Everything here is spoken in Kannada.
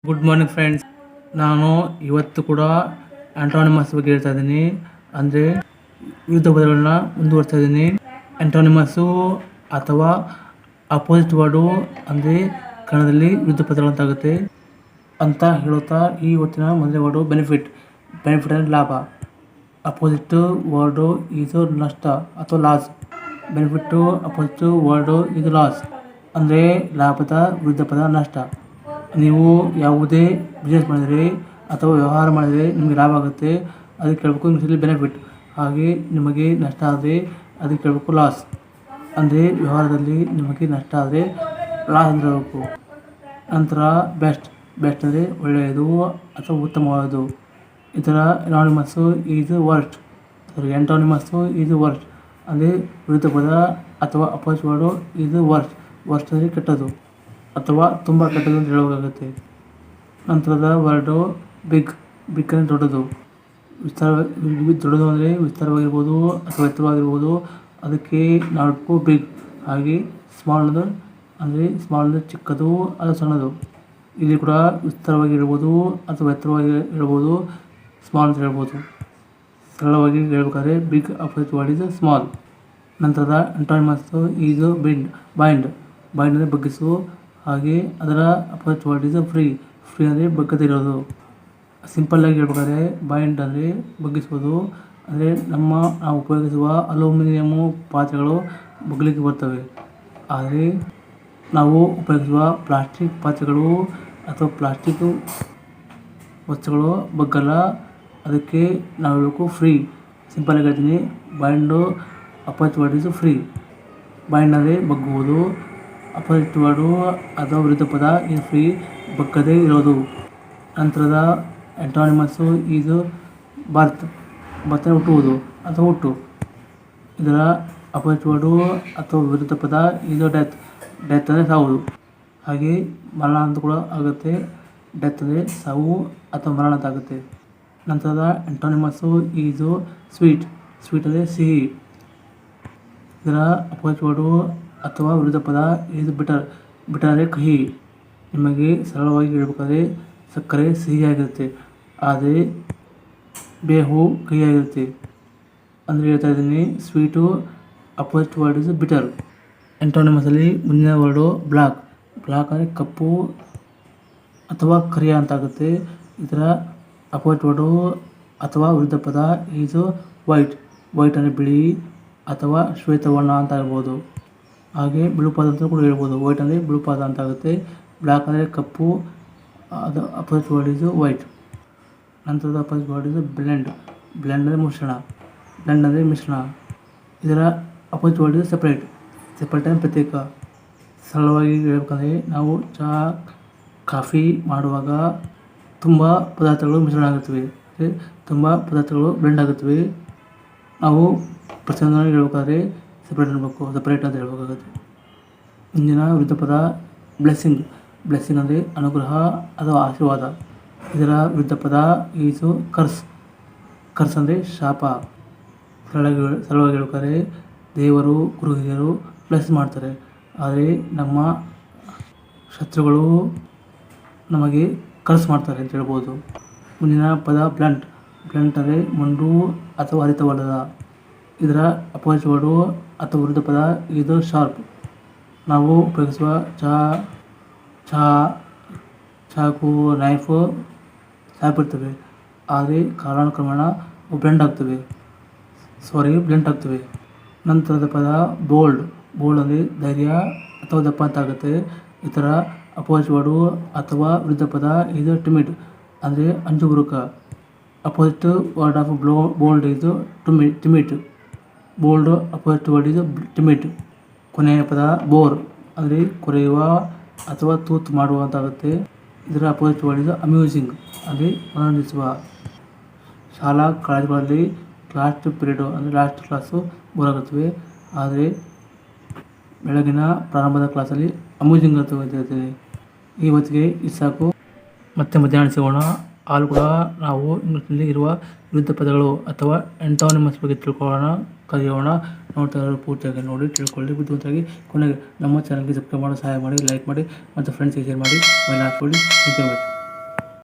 Good morning friends. ನಾನು ಇವತ್ತು ಕೂಡ ಆಂಟೋನಿಮಸ್ ಬಗ್ಗೆ ಹೇಳ್ತಾ ಇದ್ದೀನಿ. ಅಂದರೆ ವಿರುದ್ಧ ಪದಗಳನ್ನ ಮುಂದುವರ್ತಾ ಇದ್ದೀನಿ. ಆಂಟೋನಿಮಸ್ಸು ಅಥವಾ ಅಪೋಸಿಟ್ ವರ್ಡು ಅಂದರೆ ಕನ್ನಡದಲ್ಲಿ ವಿರುದ್ಧ ಪದಗಳಂತಾಗುತ್ತೆ ಅಂತ ಹೇಳುತ್ತಾ ಇವತ್ತಿನ ಮೊದಲನೇ ವರ್ಡು ಬೆನಿಫಿಟ್. ಬೆನಿಫಿಟ್ ಅಂದರೆ ಲಾಭ. ಅಪೋಸಿಟ್ ವರ್ಡು ಇದು ನಷ್ಟ ಅಥವಾ ಲಾಸ್. ಬೆನಿಫಿಟ್ಟು ಅಪೋಸಿಟ್ ವರ್ಡು ಇದು ಲಾಸ್ ಅಂದರೆ ಲಾಭದ ವಿರುದ್ಧ ಪದ ನಷ್ಟ. ನೀವು ಯಾವುದೇ ಬಿಸ್ನೆಸ್ ಮಾಡಿದರೆ ಅಥವಾ ವ್ಯವಹಾರ ಮಾಡಿದರೆ ನಿಮಗೆ ಲಾಭ ಆಗುತ್ತೆ, ಅದಕ್ಕೆ ಹೇಳ್ಬೇಕು ಇಂಗ್ಲೀಷಲ್ಲಿ ಬೆನಿಫಿಟ್. ಹಾಗೆ ನಿಮಗೆ ನಷ್ಟ ಆದರೆ ಅದಕ್ಕೆ ಹೇಳ್ಬೇಕು ಲಾಸ್. ಅಂದರೆ ವ್ಯವಹಾರದಲ್ಲಿ ನಿಮಗೆ ನಷ್ಟ ಆದರೆ ಲಾಸ್ ಅಂತ ಹೇಳಬೇಕು. ನಂತರ ಬೆಸ್ಟ್. ಬೆಸ್ಟ್ ಅಂದರೆ ಒಳ್ಳೆಯದು ಅಥವಾ ಉತ್ತಮವಾದದ್ದು. ಇದರ ಆಂಟೋನಿಮಸ್ಸು ಈಸ್ ವರ್ಸ್ಟ್. ಆಂಟೋನಿಮಸ್ಸು ಈಸ್ ವರ್ಸ್ಟ್ ಅಂದರೆ ವಿರುದ್ಧ ಪದ ಅಥವಾ opposite word is worst. Worst ಅಂದರೆ ಕೆಟ್ಟದ್ದು ಅಥವಾ ತುಂಬ ಕೆಟ್ಟದ್ದು ಅಂತ ಹೇಳಬೇಕಾಗುತ್ತೆ. ನಂತರದ ವರ್ಡು ಬಿಗ್. ಬಿಗ್ ಅಂದರೆ ದೊಡ್ಡದು. ದೊಡ್ಡದು ಅಂದರೆ ವಿಸ್ತಾರವಾಗಿರ್ಬೋದು ಅಥವಾ ಎತ್ತರವಾಗಿರ್ಬೋದು, ಅದಕ್ಕೆ ನಾವು ಬಿಗ್. ಹಾಗೆ ಸ್ಮಾಲ್ ಅಂದರೆ ಸ್ಮಾಲ್ ಅಂದರೆ ಚಿಕ್ಕದು ಅಥವಾ ಸಣ್ಣದು. ಇಲ್ಲಿ ಕೂಡ ವಿಸ್ತಾರವಾಗಿ ಇರ್ಬೋದು ಅಥವಾ ಎತ್ತರವಾಗಿ ಇರ್ಬೋದು, ಸ್ಮಾಲ್ ಅಂತ ಹೇಳ್ಬೋದು. ಸರಳವಾಗಿ ಹೇಳ್ಬೇಕಾದ್ರೆ big opposite word is small. ನಂತರದ ಆಂಟೋನಿಮಸ್ಸು ಈಸ್ ಬೈಂಡ್. ಬೈಂಡ್ ಅಂದರೆ ಬಗ್ಗಿಸು. ಹಾಗೆ ಅದರ opposite word is free. Free ಅಂದರೆ ಬಗ್ಗದೇ ಇರೋದು. ಸಿಂಪಲ್ಲಾಗಿ ಹೇಳ್ಬೇಕಾದ್ರೆ ಬೈಂಡ್ ಅಂದರೆ ಬಗ್ಗಿಸುವುದು. ಅಂದರೆ ನಾವು ಉಪಯೋಗಿಸುವ ಅಲ್ಯೂಮಿನಿಯಮ್ಮು ಪಾತ್ರೆಗಳು ಬಗ್ಗಲಿಕ್ಕೆ ಬರ್ತವೆ. ಆದರೆ ನಾವು ಉಪಯೋಗಿಸುವ ಪ್ಲಾಸ್ಟಿಕ್ ಪಾತ್ರೆಗಳು ಅಥವಾ ಪ್ಲಾಸ್ಟಿಕ್ ವಸ್ತುಗಳು ಬಗ್ಗಲ್ಲ. ಅದಕ್ಕೆ ನಾವು ಹೇಳಬೇಕು ಫ್ರೀ. ಸಿಂಪಲ್ಲಾಗಿ ಹೇಳ್ತೀನಿ, bind opposite word is free. Bind ಅಂದರೆ ಬಗ್ಗುವುದು. ಅಪೋಸಿಟ್ ವರ್ಡು ಅಥವಾ ವಿರುದ್ಧ ಪದ ಈ ಫ್ರೀ, ಬಗ್ಗದೇ ಇರೋದು. ನಂತರದ ಆಂಟೋನಿಮಸ್ಸು ಈಸ್ ಬರ್ತ್. ಬರ್ತ್ ಅಂದರೆ ಹುಟ್ಟುವುದು ಅಥವಾ ಹುಟ್ಟು. ಇದರ ಅಪೋಸಿಟ್ ವರ್ಡು ಅಥವಾ ವಿರುದ್ಧ ಪದ ಈಸ್ ಡೆತ್. ಡೆತ್ ಅಂದರೆ ಸಾವುದು. ಹಾಗೆ ಮರಣ ಅಂತ ಕೂಡ ಆಗುತ್ತೆ. ಡೆತ್ ಅಂದರೆ ಸಾವು ಅಥವಾ ಮರಣ ಅಂತ ಆಗುತ್ತೆ. ನಂತರದ ಆಂಟೋನಿಮಸ್ಸು ಈಸು ಸ್ವೀಟ್. ಸ್ವೀಟ್ ಅಂದರೆ ಸಿಹಿ. ಇದರ ಅಪೋಸಿಟ್ ವರ್ಡು ಅಥವಾ ವಿರುದ್ಧ ಪದ ಈಸ್ ಬಿಟರ್. ಬಿಟರ್ ಅಂದರೆ ಕಹಿ. ನಿಮಗೆ ಸರಳವಾಗಿ ಹೇಳಬೇಕಾದ್ರೆ ಸಕ್ಕರೆ ಸಿಹಿಯಾಗಿರುತ್ತೆ, ಆದರೆ ಬೇವು ಕಹಿಯಾಗಿರುತ್ತೆ ಅಂದರೆ ಹೇಳ್ತಾ ಇದ್ದೀನಿ. Sweet opposite word is bitter. ಆಂಟೋನಿಮಸ್ಸಲ್ಲಿ ಮುಂದಿನ ವರ್ಡು ಬ್ಲ್ಯಾಕ್. ಬ್ಲ್ಯಾಕ್ ಅಂದರೆ ಕಪ್ಪು ಅಥವಾ ಕರಿಯ ಅಂತ ಆಗುತ್ತೆ. ಇದರ ಅಪೋಸಿಟ್ ವರ್ಡು ಅಥವಾ ವಿರುದ್ಧ ಪದ ಈಸ್ ವೈಟ್. ವೈಟ್ ಅಂದರೆ ಬಿಳಿ ಅಥವಾ ಶ್ವೇತವರ್ಣ ಅಂತ ಹೇಳ್ಬೋದು. ಹಾಗೆ ಬಿಳುಪಾದ ಅಂತ ಕೂಡ ಹೇಳ್ಬೋದು. ವೈಟ್ ಅಂದರೆ ಬಿಳುಪಾದ ಅಂತ ಆಗುತ್ತೆ. ಬ್ಲ್ಯಾಕ್ ಅಂದರೆ ಕಪ್ಪು, ಅದು ಅಪೋಸಿಟ್ ವರ್ಡ್ ಇಸ್ ವೈಟ್. ನಂತರದ opposite word is blend. Blend ಅಂದರೆ ಮಿಶ್ರಣ. ಬ್ಲೆಂಡ್ ಅಂದರೆ ಮಿಶ್ರಣ. ಇದರ opposite word is separate. Separate ಅಂದರೆ ಪ್ರತ್ಯೇಕ. ಸರಳವಾಗಿ ಹೇಳ್ಬೇಕಂದ್ರೆ ನಾವು ಚಹಾ ಕಾಫಿ ಮಾಡುವಾಗ ತುಂಬ ಪದಾರ್ಥಗಳು ಮಿಶ್ರಣ ಆಗುತ್ತವೆ, ತುಂಬ ಪದಾರ್ಥಗಳು ಬ್ಲೆಂಡ್ ಆಗುತ್ತವೆ. ನಾವು ಪ್ರತಿಯೊಂದನ್ನು ಹೇಳ್ಬೇಕಾದ್ರೆ ಸಪ್ರೇಟ್ ಅನ್ಬೇಕು, ಸಪ್ರೇಟ್ ಅಂತ ಹೇಳ್ಬೇಕಾಗುತ್ತೆ. ಮುಂದಿನ ವಿರುದ್ಧ ಪದ ಬ್ಲೆಸ್ಸಿಂಗ್. ಬ್ಲೆಸ್ಸಿಂಗ್ ಅಂದರೆ ಅನುಗ್ರಹ ಅಥವಾ ಆಶೀರ್ವಾದ. ಇದರ ವಿರುದ್ಧ ಪದ ಈಸು ಕರ್ಸ್. ಕರ್ಸ್ ಅಂದರೆ ಶಾಪ. ಸರಳವಾಗಿ ಹೇಳ್ಬೇಕಾದ್ರೆ ದೇವರು, ಗುರು ಹಿರಿಯರು ಬ್ಲೆಸ್ ಮಾಡ್ತಾರೆ, ಆದರೆ ನಮ್ಮ ಶತ್ರುಗಳು ನಮಗೆ ಕರ್ಸ್ ಮಾಡ್ತಾರೆ ಅಂತ ಹೇಳ್ಬೋದು. ಮುಂದಿನ ಪದ ಬ್ಲಂಟ್. ಬ್ಲಂಟ್ ಅಂದರೆ ಮೊಂಡು ಅಥವಾ ಹರಿತವಲ್ಲದ. ಇದರ ಅಪೋಸಿಟ್ ವರ್ಡು ಅಥವಾ ವಿರುದ್ಧ ಪದ ಇದು ಶಾರ್ಪ್. ನಾವು ಉಪಯೋಗಿಸುವ ಚಾಕು, ನೈಫು ಶಾರ್ಪ್ ಇರ್ತವೆ, ಆದರೆ ಕಾಲಾನುಕ್ರಮೇಣ ಬ್ಲೆಂಟ್ ಆಗ್ತವೆ. ನಂತರದ ಪದ ಬೋಲ್ಡ್. ಬೋಲ್ಡ್ ಅಂದರೆ ಧೈರ್ಯ ಅಥವಾ ದಪ್ಪ ಅಂತ ಆಗುತ್ತೆ. ಇದರ ಅಪೋಸಿಟ್ ವರ್ಡು ಅಥವಾ ವಿರುದ್ಧ ಪದ ಇದು ಟಿಮಿಡ್ ಅಂದರೆ ಅಂಜುಬುರುಕ. ಅಪೋಸಿಟ್ ವರ್ಡ್ ಆಫ್ ಬೋಲ್ಡ್ ಇದು ಟಿಮಿಡ್. ಬೋಲ್ಡ್ ಅಪೋಸಿಟ್ ವರ್ಡ್ ಇದು ಟಿಮಿಡ್. ಕೊನೆಯ ಪದ ಬೋರ್ ಅಂದರೆ ಕೊರೆಯುವ ಅಥವಾ ತೂತು ಮಾಡುವ ಅಂತ ಆಗುತ್ತೆ. ಇದರ ಅಪೋಸಿಟ್ ವರ್ಡ್ ಇದು ಅಮ್ಯೂಸಿಂಗ್ ಅಂದರೆ ಮನರಂಜಿಸುವ. ಶಾಲಾ ಕಾಲೇಜುಗಳಲ್ಲಿ ಲಾಸ್ಟ್ ಪೀರಿಯಡು ಅಂದರೆ ಲಾಸ್ಟ್ ಕ್ಲಾಸು ಬೋರ್ ಆಗುತ್ತವೆ, ಆದರೆ ಬೆಳಗಿನ ಪ್ರಾರಂಭದ ಕ್ಲಾಸಲ್ಲಿ ಅಮ್ಯೂಸಿಂಗ್ ಅಂತ ಇರ್ತದೆ. ಈ ಹೊತ್ತಿಗೆ ಇದು ಸಾಕು. ಮತ್ತೆ ಮಧ್ಯಾಹ್ನ ಸಿಗೋಣ. ಆಲ್ ಕೂಡ ನಾವು ಇಂಗ್ಲೀಷ್ನಲ್ಲಿ ಇರುವ ವಿರುದ್ಧ ಪದಗಳು ಅಥವಾ ಆಂಟೋನಿಮಸ್ ಬಗ್ಗೆ ಕಲಿಯೋಣ. ನೋಡ್ತಾ ಇರೋರು ಪೂರ್ತಿಯಾಗಿ ನೋಡಿ ತಿಳ್ಕೊಳ್ಳಿ, ಬುದ್ಧಿವಂತರಾಗಿ. ಕೊನೆಗೆ ನಮ್ಮ ಚಾನಲ್ಗೆ ಸಬ್ಸ್ಕ್ರೈಬ್ ಮಾಡಿ, ಸಹಾಯ ಮಾಡಿ, ಲೈಕ್ ಮಾಡಿ ಮತ್ತು ಫ್ರೆಂಡ್ಸ್ಗೆ ಶೇರ್ ಮಾಡಿ. ಮೇಲೆ ಹಾಕ್ಕೊಳ್ಳಿ. Thank you.